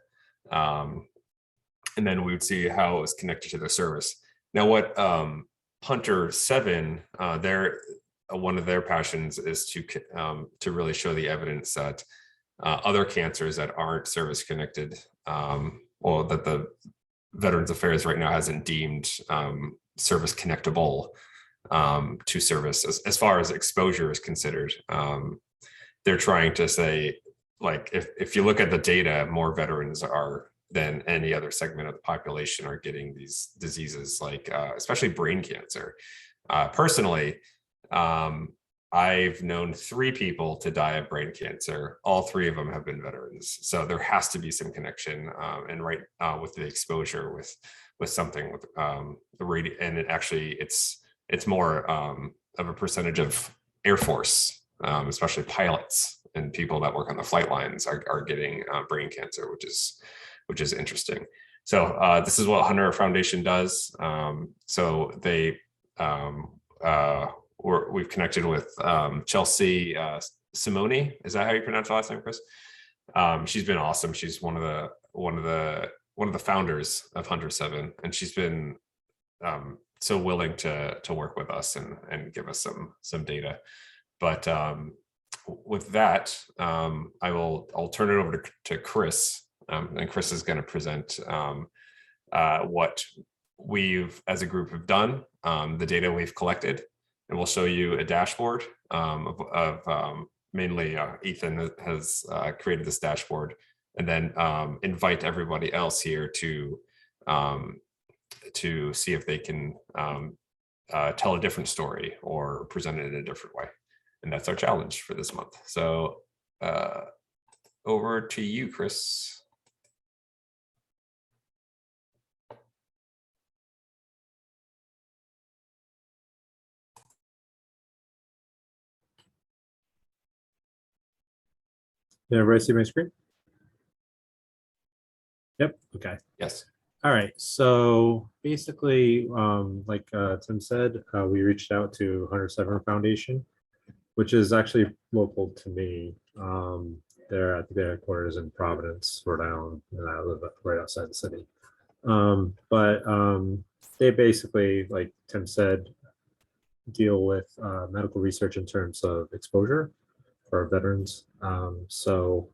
And then we would see how it was connected to the service. Now, what Hunter 7, one of their passions is to really show the evidence that other cancers that aren't service connected, or that the Veterans Affairs right now hasn't deemed service connectable to service as far as exposure is considered. They're trying to say, like, if you look at the data, more veterans than any other segment of the population are getting these diseases, like especially brain cancer. Personally, I've known 3 people to die of brain cancer. All 3 of them have been veterans. So there has to be some connection, and with the exposure with something with the radio. And it's more of a percentage of Air Force, especially pilots and people that work on the flight lines are getting brain cancer, which is interesting. So this is what Hunter Foundation does. So we've connected with Chelsea Simone. Is that how you pronounce the last name, Chris? She's been awesome. She's one of the founders of Hunter 7, and she's been so willing to work with us and give us some data. But with that, I'll turn it over to Chris. And Chris is going to present what we've, as a group, have done, the data we've collected, and we'll show you a dashboard of mainly Ethan has created this dashboard, and then invite everybody else here to to see if they can tell a different story or present it in a different way. And that's our challenge for this month. So over to you, Chris. Yeah, everybody see my screen? Yep, okay. Yes. All right, so basically, like Tim said, we reached out to 107 Foundation, which is actually local to me. They're at the headquarters in Providence, Rhode Island, and I live right outside the city. But they basically, like Tim said, deal with medical research in terms of exposure for veterans. So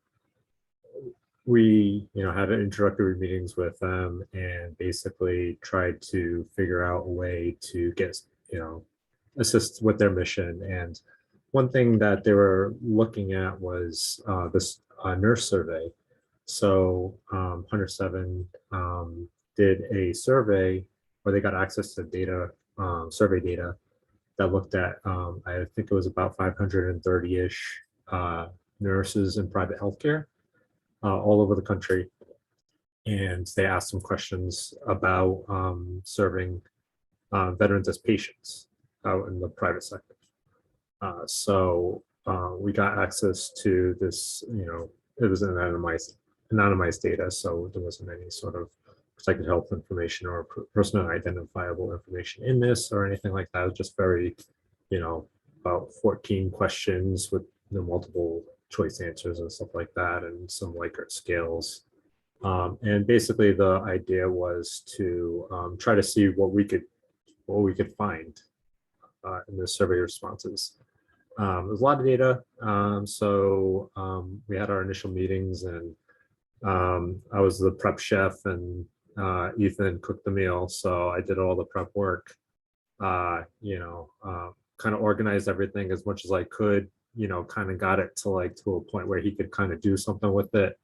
we, had introductory meetings with them and basically tried to figure out a way to get, assist with their mission. And one thing that they were looking at was this nurse survey. So 107 did a survey where they got access to data, survey data that looked at, I think it was about 530-ish nurses in private healthcare all over the country. And they asked some questions about serving veterans as patients out in the private sector. So we got access to this, it was an anonymized data, so there wasn't any sort of protected health information or personal identifiable information in this or anything like that. It was just very, about 14 questions with multiple choice answers and stuff like that, and some Likert scales. And basically the idea was to try to see what we could find in the survey responses. There's a lot of data. So we had our initial meetings, and I was the prep chef, and Ethan cooked the meal. So I did all the prep work, kind of organized everything as much as I could, kind of got it to a point where he could kind of do something with it.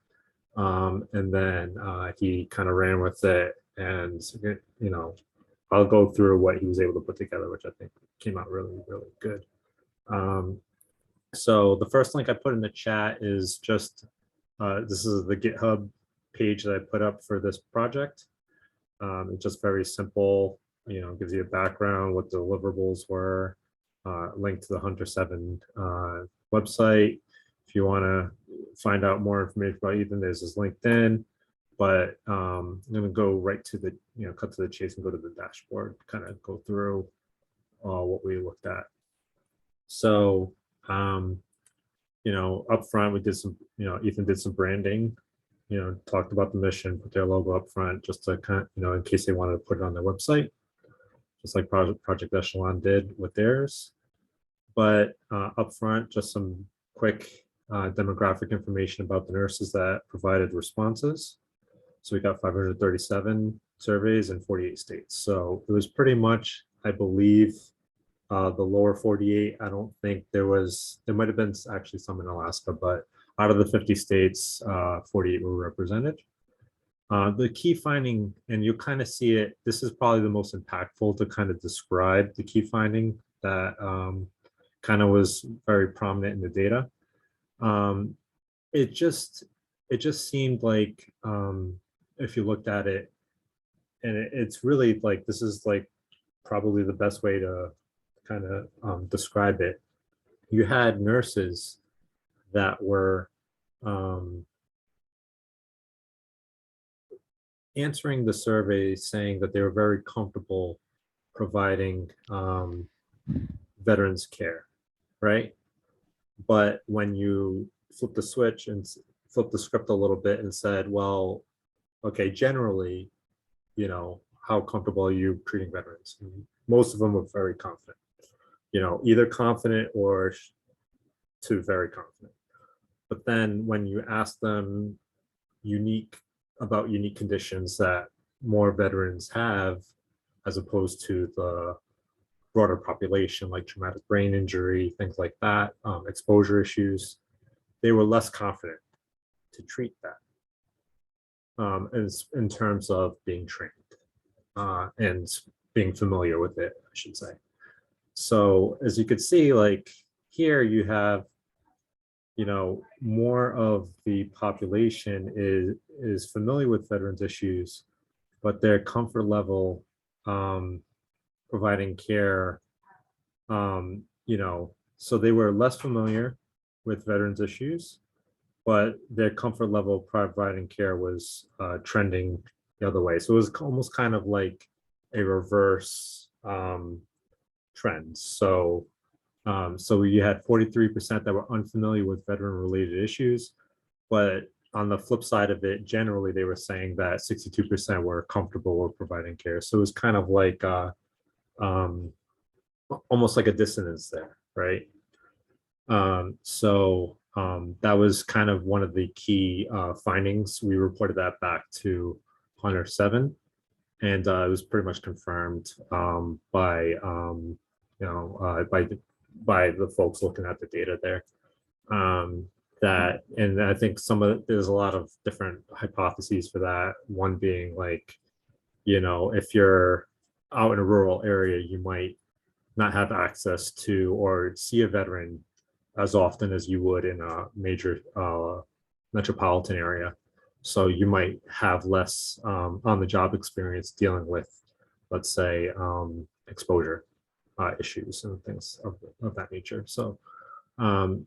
And then he kind of ran with it, and, I'll go through what he was able to put together, which I think came out really, really good. So the first link I put in the chat is just, this is the GitHub page that I put up for this project. It's just very simple, gives you a background, what the deliverables were, link to the 107 website. If you want to find out more information about Ethan, there's his LinkedIn. But I'm going to go right to the, cut to the chase and go to the dashboard, kind of go through what we looked at. So, up front, we did some, Ethan did some branding, talked about the mission, put their logo up front just to kind of, in case they wanted to put it on their website, just like Project Echelon did with theirs. But up front, just some quick demographic information about the nurses that provided responses. So we got 537 surveys in 48 states. So it was pretty much, I believe, the lower 48. I don't think there might have been actually some in Alaska, but out of the 50 states, 48 were represented. The key finding, and you kind of see it, this is probably the most impactful to kind of describe the key finding that kind of was very prominent in the data. It just seemed like, if you looked at it, and it's really like, this is like probably the best way to kind of describe it. You had nurses that were answering the survey saying that they were very comfortable providing veterans care, right? But when you flip the switch and flip the script a little bit and said, well, okay, generally, how comfortable are you treating veterans? And most of them were very confident, either confident or to very confident. But then when you ask them about unique conditions that more veterans have, as opposed to the broader population, like traumatic brain injury, things like that, exposure issues, they were less confident to treat that in terms of being trained. and being familiar with it, I should say. So as you could see, like here you have, more of the population is familiar with veterans issues, but their comfort level providing care, so they were less familiar with veterans issues, but their comfort level providing care was trending the other way. So it was almost kind of like a reverse trend. So you had 43% that were unfamiliar with veteran-related issues, but on the flip side of it, generally they were saying that 62% were comfortable with providing care. So it was kind of like almost like a dissonance there, right? That was kind of one of the key findings. We reported that back to Hunter 7, and it was pretty much confirmed by the folks looking at the data there. And I think there's a lot of different hypotheses for that. One being like, if you're out in a rural area, you might not have access to or see a veteran as often as you would in a major metropolitan area. So you might have less on-the-job experience dealing with, let's say, exposure issues and things of that nature. So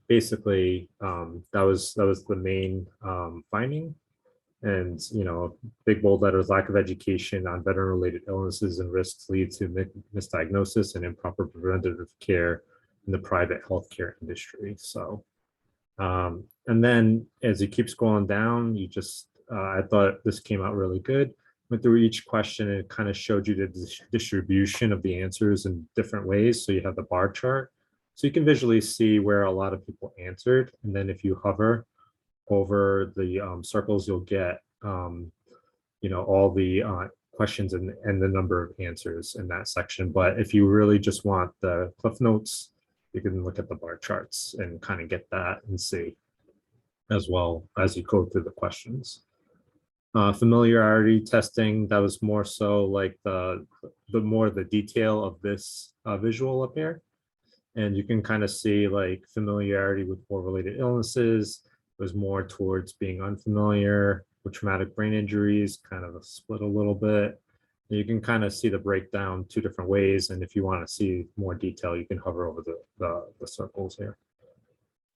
basically, that was the main finding. And big bold letters: lack of education on veteran-related illnesses and risks lead to misdiagnosis and improper preventative care in the private healthcare industry. So, and then as you keep scrolling down, I thought this came out really good. Went through each question and it kind of showed you the distribution of the answers in different ways. So you have the bar chart, so you can visually see where a lot of people answered. And then if you hover over the circles, you'll get all the questions and the number of answers in that section. But if you really just want the cliff notes, you can look at the bar charts and kind of get that and see as well as you go through the questions. Familiarity testing, that was more so like the detail of this visual up here. And you can kind of see like familiarity with war-related illnesses was more towards being unfamiliar with traumatic brain injuries, kind of a split a little bit. You can kind of see the breakdown two different ways. And if you want to see more detail, you can hover over the circles here.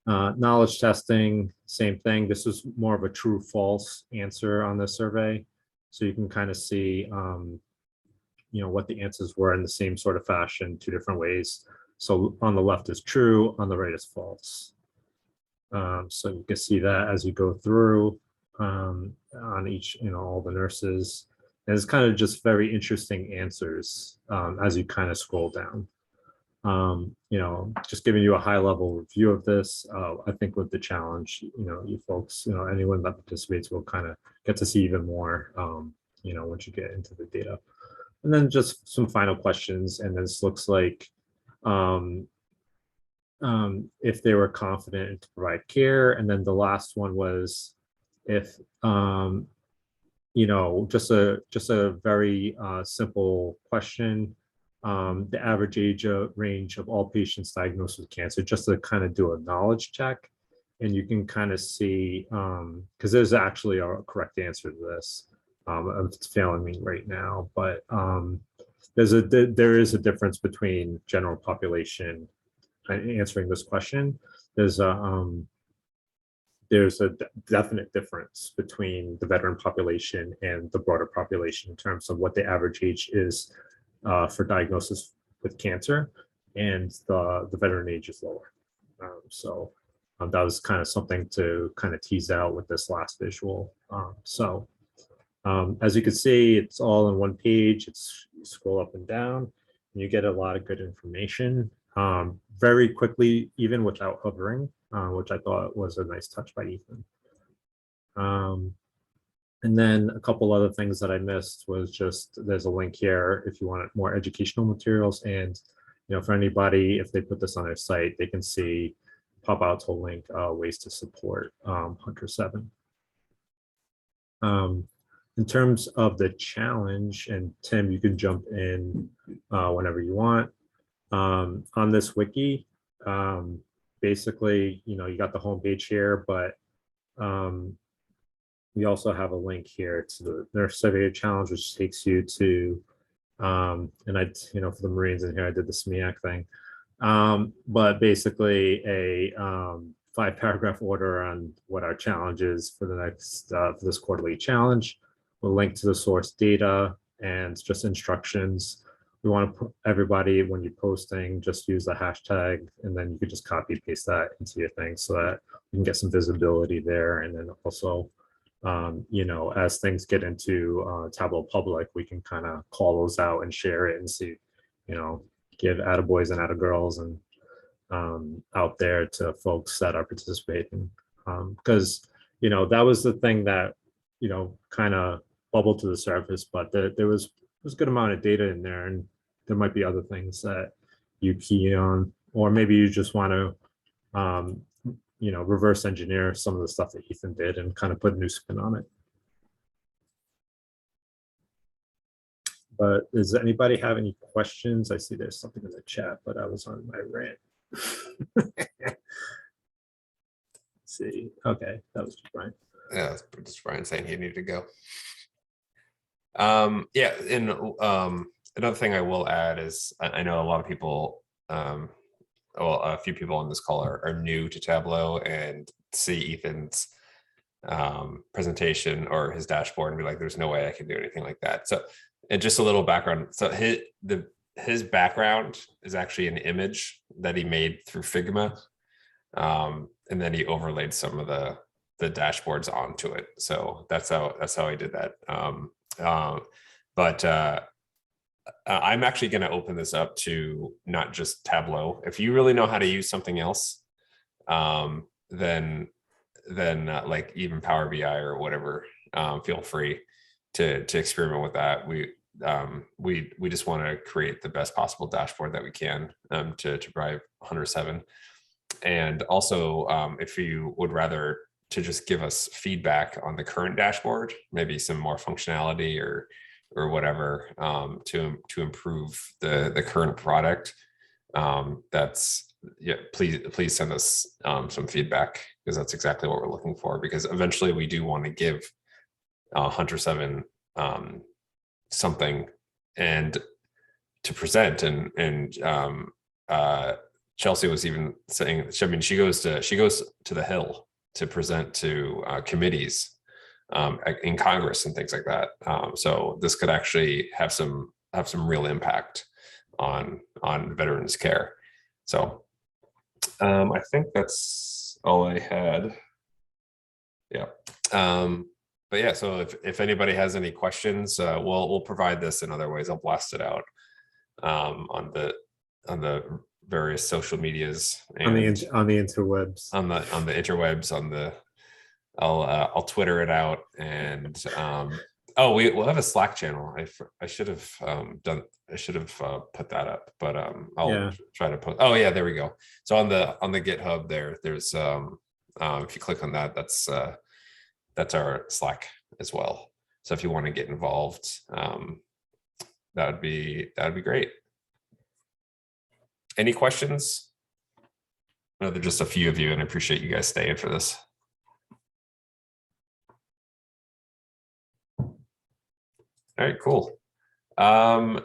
Knowledge testing, same thing. This is more of a true false answer on the survey. So you can kind of see what the answers were in the same sort of fashion, two different ways. So on the left is true, on the right is false. So you can see that as you go through on each, all the nurses. And it's kind of just very interesting answers as you kind of scroll down. Just giving you a high level review of this. I think with the challenge, you folks, anyone that participates will kind of get to see even more, once you get into the data. And then just some final questions. And this looks like if they were confident to provide care. And then the last one was if, just a very simple question. The average age range of all patients diagnosed with cancer, just to kind of do a knowledge check. And you can kind of see, because there's actually a correct answer to this. It's failing me right now, but there is a difference between general population answering this question. There's a definite difference between the veteran population and the broader population in terms of what the average age is for diagnosis with cancer, and the veteran age is lower. That was kind of something to kind of tease out with this last visual. As you can see, it's all in one page. You scroll up and down, and you get a lot of good information very quickly, even without hovering, which I thought was a nice touch by Ethan. And then a couple other things that I missed was just, there's a link here if you want more educational materials. And, for anybody, if they put this on their site, they can see, pop out to a link, ways to support Hunter 7. in terms of the challenge, and Tim, you can jump in whenever you want. On this wiki, basically, you know, you got the homepage here, but we also have a link here to the Nurse Survey Challenge, which takes you to, and I, you know, for the Marines in here, I did the SMEAC thing. But basically a 5-paragraph order on what our challenge is for the next, for this quarterly challenge. We'll link to the source data and just instructions. We want to put everybody, when you're posting, just use the hashtag, and then you could just copy paste that into your thing so that you can get some visibility there. And then also, you know, as things get into Tableau Public, we can kind of call those out and share it and see, you know, give attaboys and attagirls and out there to folks that are participating. Because, you know, that was the thing that, you know, kind of bubbled to the surface, but there was a good amount of data in there, and there might be other things that you key on, or maybe you just want to, you know, reverse engineer some of the stuff that Ethan did and kind of put a new spin on it. But does anybody have any questions? I see there's something in the chat, but I was on my rant. Let's see. Okay, that was just Brian. Yeah, that's just Brian saying he needed to go. Yeah, and another thing I will add is I know a lot of people, well, a few people on this call are new to Tableau and see Ethan's presentation or his dashboard and be like, there's no way I can do anything like that. So, and just a little background. So his background is actually an image that he made through Figma. And then he overlaid some of the dashboards onto it. So that's how I did that. I'm actually going to open this up to not just Tableau. If you really know how to use something else, then like even Power BI or whatever, feel free to experiment with that. We just want to create the best possible dashboard that we can to drive 107. And also, if you would rather to just give us feedback on the current dashboard, maybe some more functionality or whatever, to improve the current product, please send us some feedback, because that's exactly what we're looking for. Because eventually we do want to give Hunter 7 something and to present, and Chelsea was even saying, I mean, she goes to the Hill to present to committees in Congress and things like that. So this could actually have some real impact on veterans care. So I think that's all I had. Yeah. But yeah, so if anybody has any questions, we'll provide this in other ways. I'll blast it out on the various social medias and on the interwebs. On the interwebs, I'll Twitter it out, and we'll have a Slack channel. I should have put that up, but I'll try to put. Oh yeah, there we go. So on the GitHub there's if you click on that, that's our Slack as well. So if you want to get involved, that would be great. Any questions? I know there's just a few of you, and I appreciate you guys staying for this. All right, cool. I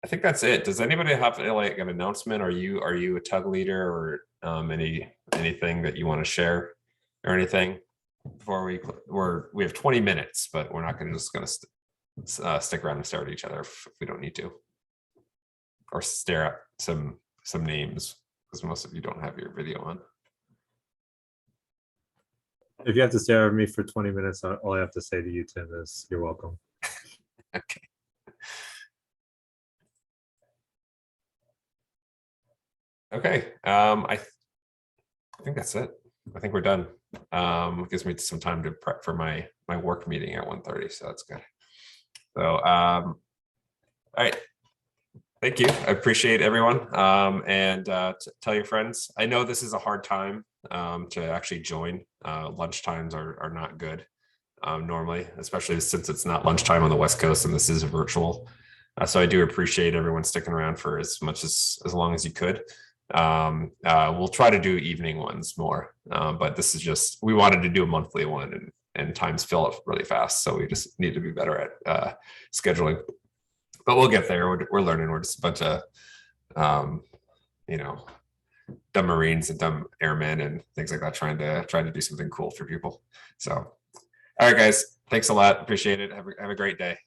think that's it. Does anybody have like an announcement? Are you a tug leader, or anything that you want to share or anything before we have 20 minutes, but we're not going to stick around and stare at each other if we don't need to, or stare at some names, because most of you don't have your video on. If you have to stare at me for 20 minutes, all I have to say to you, Tim, is you're welcome. Okay. Okay. I think that's it. I think we're done. It gives me some time to prep for my work meeting at 1:30, so that's good. So all right. Thank you. I appreciate everyone. And tell your friends. I know this is a hard time to actually join. Lunch times are not good. normally, especially since it's not lunchtime on the West Coast and this is virtual. So I do appreciate everyone sticking around for as long as you could. We'll try to do evening ones more, but this is just, we wanted to do a monthly one, and times fill up really fast. So we just need to be better at scheduling, but we'll get there. We're learning. We're just a bunch of, dumb Marines and dumb airmen and things like that, trying to do something cool for people. So, all right, guys, thanks a lot. Appreciate it. Have a great day.